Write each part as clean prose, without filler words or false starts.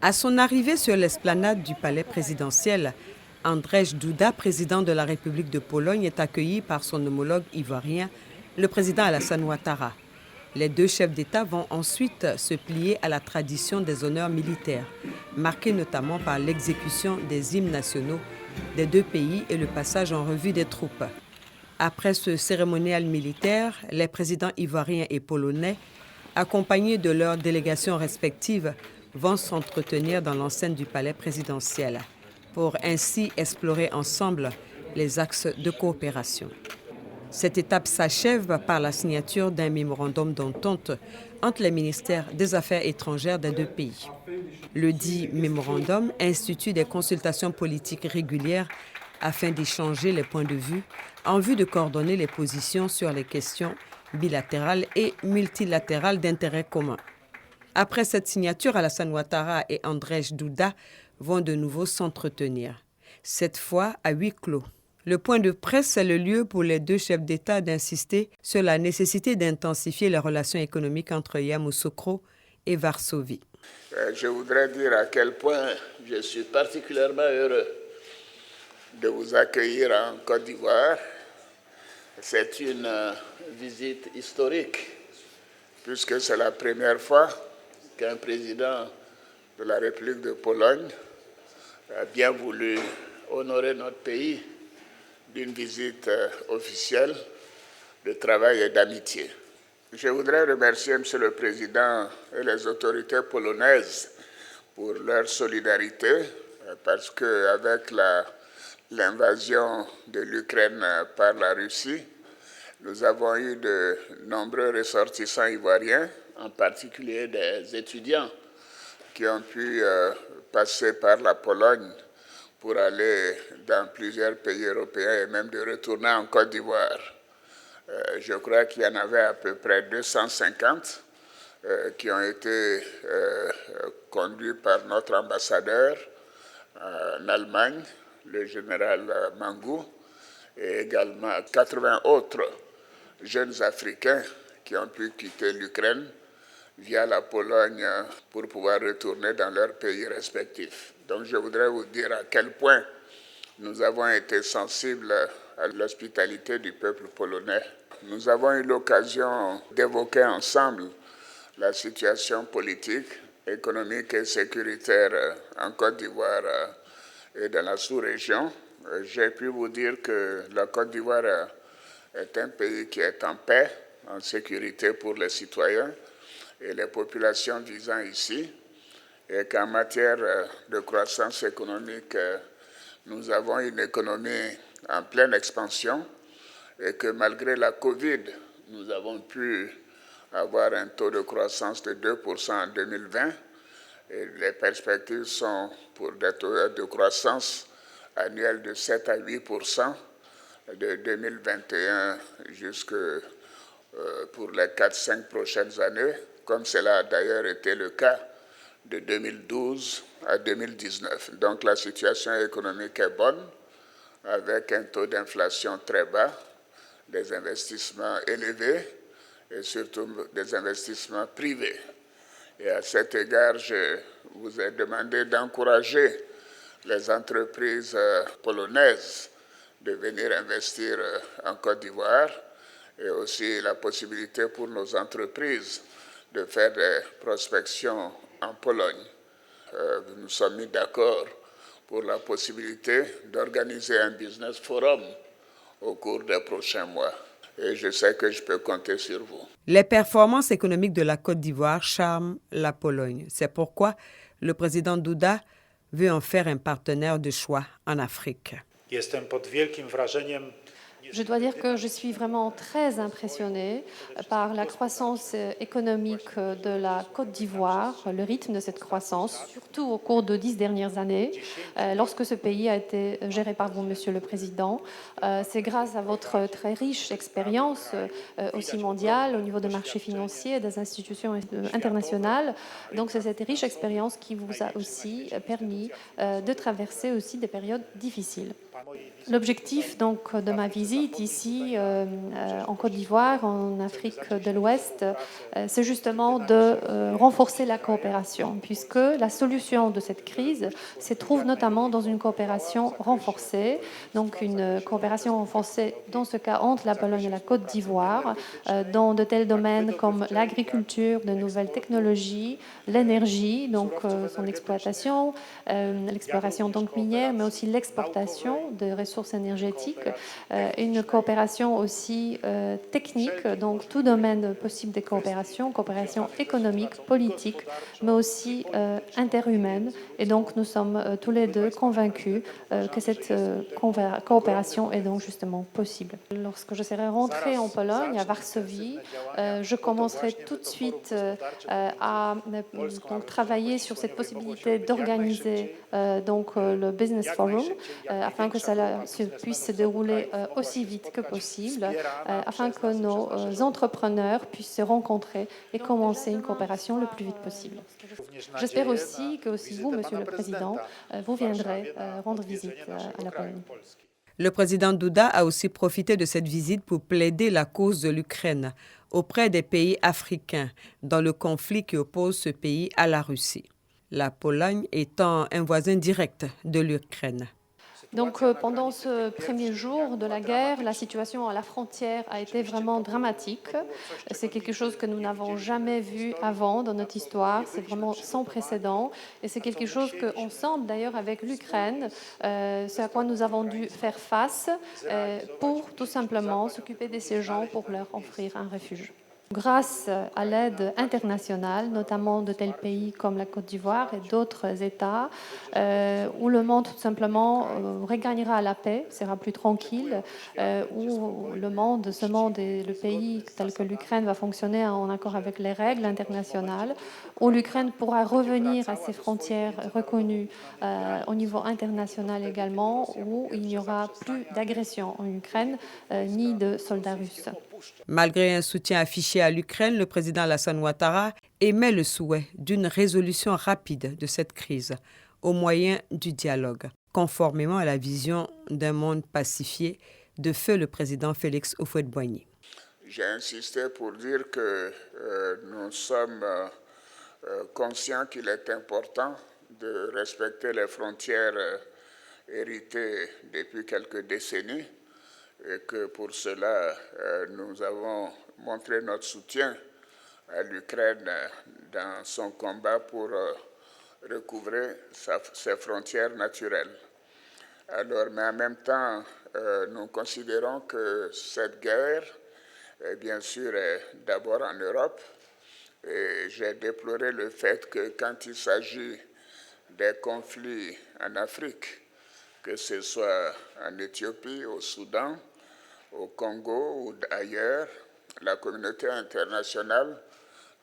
À son arrivée sur l'esplanade du palais présidentiel, Andrzej Duda, président de la République de Pologne, est accueilli par son homologue ivoirien, le président Alassane Ouattara. Les deux chefs d'État vont ensuite se plier à la tradition des honneurs militaires, marquée notamment par l'exécution des hymnes nationaux des deux pays et le passage en revue des troupes. Après ce cérémonial militaire, les présidents ivoiriens et polonais, accompagnés de leurs délégations respectives, vont s'entretenir dans l'enceinte du palais présidentiel pour ainsi explorer ensemble les axes de coopération. Cette étape s'achève par la signature d'un mémorandum d'entente entre les ministères des Affaires étrangères des deux pays. Le dit mémorandum institue des consultations politiques régulières afin d'échanger les points de vue en vue de coordonner les positions sur les questions bilatérales et multilatérales d'intérêt commun. Après cette signature, Alassane Ouattara et Andrzej Duda vont de nouveau s'entretenir, cette fois à huis clos. Le point de presse est le lieu pour les deux chefs d'État d'insister sur la nécessité d'intensifier les relations économiques entre Yamoussoukro et Varsovie. Je voudrais dire à quel point je suis particulièrement heureux de vous accueillir en Côte d'Ivoire. C'est une visite historique, puisque c'est la première fois qu'un président de la République de Pologne a bien voulu honorer notre pays d'une visite officielle de travail et d'amitié. Je voudrais remercier M. le Président et les autorités polonaises pour leur solidarité, parce qu'avec l'invasion de l'Ukraine par la Russie, nous avons eu de nombreux ressortissants ivoiriens, en particulier des étudiants qui ont pu passer par la Pologne pour aller dans plusieurs pays européens et même de retourner en Côte d'Ivoire. Je crois qu'il y en avait à peu près 250 qui ont été conduits par notre ambassadeur en Allemagne, le général Mangou, et également 80 autres jeunes Africains qui ont pu quitter l'Ukraine via la Pologne pour pouvoir retourner dans leurs pays respectifs. Donc je voudrais vous dire à quel point nous avons été sensibles à l'hospitalité du peuple polonais. Nous avons eu l'occasion d'évoquer ensemble la situation politique, économique et sécuritaire en Côte d'Ivoire et dans la sous-région. J'ai pu vous dire que la Côte d'Ivoire est un pays qui est en paix, en sécurité pour les citoyens et les populations vivant ici, et qu'en matière de croissance économique, nous avons une économie en pleine expansion et que malgré la Covid, nous avons pu avoir un taux de croissance de 2% en 2020 et les perspectives sont pour des taux de croissance annuels de 7 à 8% de 2021 jusque pour les 4-5 prochaines années, comme cela a d'ailleurs été le cas de 2012 à 2019. Donc la situation économique est bonne, avec un taux d'inflation très bas, des investissements élevés et surtout des investissements privés. Et à cet égard, je vous ai demandé d'encourager les entreprises polonaises de venir investir en Côte d'Ivoire et aussi la possibilité pour nos entreprises de faire des prospections en Pologne. Nous sommes mis d'accord pour la possibilité d'organiser un business forum au cours des prochains mois. Et je sais que je peux compter sur vous. Les performances économiques de la Côte d'Ivoire charment la Pologne. C'est pourquoi le président Duda veut en faire un partenaire de choix en Afrique. Je dois dire que je suis vraiment très impressionnée par la croissance économique de la Côte d'Ivoire, le rythme de cette croissance, surtout au cours de 10 dernières années, lorsque ce pays a été géré par vous, Monsieur le Président. C'est grâce à votre très riche expérience aussi mondiale au niveau des marchés financiers et des institutions internationales. Donc c'est cette riche expérience qui vous a aussi permis de traverser aussi des périodes difficiles. L'objectif donc de ma visite ici en Côte d'Ivoire, en Afrique de l'Ouest, c'est justement de renforcer la coopération, puisque la solution de cette crise se trouve notamment dans une coopération renforcée, donc une coopération renforcée dans ce cas entre la Pologne et la Côte d'Ivoire, dans de tels domaines comme l'agriculture, de nouvelles technologies, l'énergie, donc son exploitation, l'exploration donc minière, mais aussi l'exportation de ressources énergétiques, une coopération aussi technique, donc tout domaine possible de coopération économique, politique, mais aussi interhumaine. Et donc nous sommes tous les deux convaincus que cette coopération est donc justement possible. Lorsque je serai rentrée en Pologne, à Varsovie, je commencerai tout de suite à donc, travailler sur cette possibilité d'organiser donc le Business Forum afin que cela puisse se dérouler aussi vite que possible, afin que nos entrepreneurs puissent se rencontrer et commencer une coopération le plus vite possible. J'espère aussi que aussi vous, Monsieur le Président, vous viendrez rendre visite à la Pologne. Le président Duda a aussi profité de cette visite pour plaider la cause de l'Ukraine auprès des pays africains dans le conflit qui oppose ce pays à la Russie, la Pologne étant un voisin direct de l'Ukraine. Donc pendant ce premier jour de la guerre, la situation à la frontière a été vraiment dramatique. C'est quelque chose que nous n'avons jamais vu avant dans notre histoire. C'est vraiment sans précédent. Et c'est quelque chose qu'ensemble, d'ailleurs, avec l'Ukraine, c'est à quoi nous avons dû faire face pour tout simplement s'occuper de ces gens, pour leur offrir un refuge. Grâce à l'aide internationale, notamment de tels pays comme la Côte d'Ivoire et d'autres États, où le monde tout simplement regagnera la paix, sera plus tranquille, où ce monde et le pays tel que l'Ukraine va fonctionner en accord avec les règles internationales, où l'Ukraine pourra revenir à ses frontières reconnues au niveau international également, où il n'y aura plus d'agression en Ukraine ni de soldats russes. Malgré un soutien affiché à l'Ukraine, le président Alassane Ouattara émet le souhait d'une résolution rapide de cette crise au moyen du dialogue, conformément à la vision d'un monde pacifié de feu le président Félix Houphouët-Boigny. J'ai insisté pour dire que nous sommes conscients qu'il est important de respecter les frontières héritées depuis quelques décennies, et que pour cela, nous avons montré notre soutien à l'Ukraine dans son combat pour recouvrer ses frontières naturelles. Alors, mais en même temps, nous considérons que cette guerre, bien sûr, est d'abord en Europe. Et j'ai déploré le fait que quand il s'agit des conflits en Afrique, que ce soit en Éthiopie, au Soudan, au Congo ou ailleurs, la communauté internationale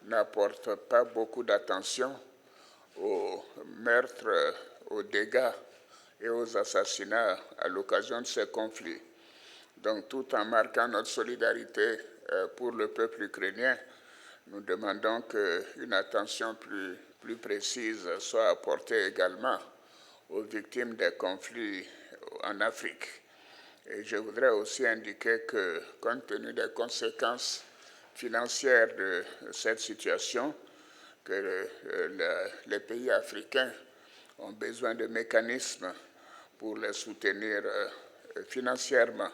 n'apporte pas beaucoup d'attention aux meurtres, aux dégâts et aux assassinats à l'occasion de ces conflits. Donc, tout en marquant notre solidarité pour le peuple ukrainien, nous demandons qu'une attention plus précise soit apportée également aux victimes des conflits en Afrique. Et je voudrais aussi indiquer que, compte tenu des conséquences financières de cette situation, que les pays africains ont besoin de mécanismes pour les soutenir financièrement,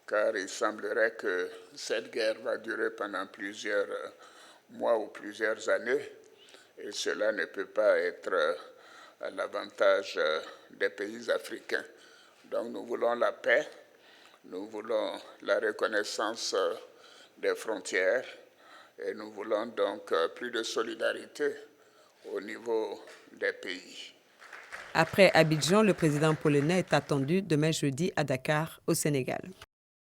car il semblerait que cette guerre va durer pendant plusieurs mois ou plusieurs années, et cela ne peut pas être à l'avantage des pays africains. Donc nous voulons la paix, nous voulons la reconnaissance des frontières et nous voulons donc plus de solidarité au niveau des pays. Après Abidjan, le président polonais est attendu demain jeudi à Dakar, au Sénégal.